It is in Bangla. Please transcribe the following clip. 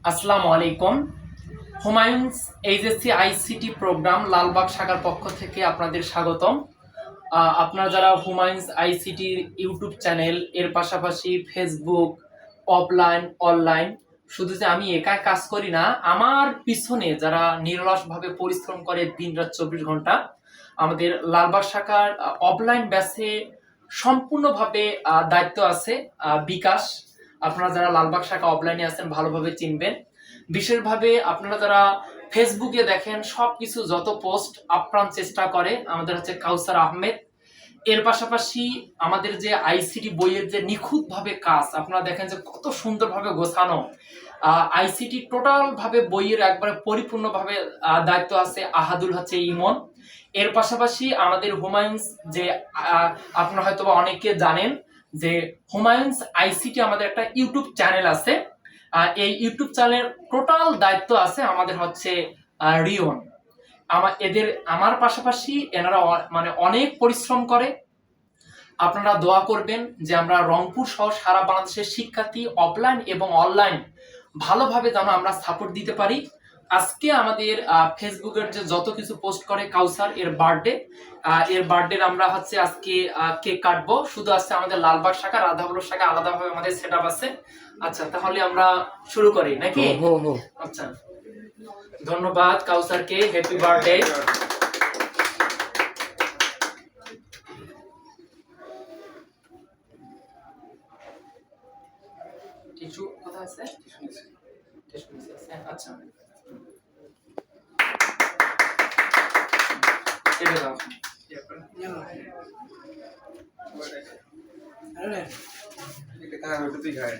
আসসালামু আলাইকুম। Humayun's HSC ICT programme Lalbagh শাখার পক্ষ থেকে আপনাদের স্বাগতম। আপনারা যারা হুমায়ুনস আইসিটির ইউটিউব চ্যানেল এর পাশাপাশি ফেসবুক অফলাইন অনলাইন শুধু যে আমি একাই কাজ করি না, আমার পিছনে যারা নিরলসভাবে পরিশ্রম করে দিনরাত 24 ঘন্টা, আমাদের লালবাগ শাখার অফলাইন ব্যাচে সম্পূর্ণভাবে দায়িত্ব আছে বিকাশ। আপনারা যারা লালবাগ শাখা অফলাইনে আছেন ভালোভাবে চিনবেন। বিশেষভাবে আপনারা যারা ফেসবুকে দেখেন সবকিছু যত পোস্ট আপ্রাণ চেষ্টা করে আমাদের হচ্ছে কাউসার আহমেদ। এর পাশাপাশি আমাদের যে আইসিটি বইয়ের যে নিখুঁতভাবে কাজ আপনারা দেখেন যে কত সুন্দরভাবে গোছানো, আইসিটি টোটাল ভাবে বইয়ের একবারে পরিপূর্ণভাবে দায়িত্ব আছে আহাদুল হচ্ছে ইমন। এর পাশাপাশি আমাদের হুমায়ুনস যে আপনারা হয়তো অনেকে জানেন যে হুমায়ুনস আইসিটি আমাদের একটা ইউটিউব চ্যানেল আছে। এই ইউটিউব চ্যানেলের টোটাল দায়িত্ব আছে আমাদের হচ্ছে রিয়ন। আমার পাশাপাশি এনারা মানে অনেক পরিশ্রম করে। আপনারা দোয়া করবেন যে আমরা রংপুর সহ সারা বাংলাদেশের শিক্ষার্থী অফলাইন এবং অনলাইন ভালোভাবে যেন আমরা সাপোর্ট দিতে পারি। আজকে আমাদের ফেসবুকের যে যত কিছু পোস্ট করে কাউসার এর বার্থডে আমরা হচ্ছে আজকে কেক কাটবো। শুধু আসছে আমাদের লালবাগ শাখা রাধাবুলোর শাখা আলাদাভাবে আমাদের সেটআপ আছে। আচ্ছা, তাহলে আমরা শুরু করি নাকি? আচ্ছা, ধন্যবাদ কাউসারকে, হ্যাপি বার্থডে। টিস্যু কোথায় আছে? টিস্যু আছে। আচ্ছা, এটা দাও। এটা কার হইতে তুই খায়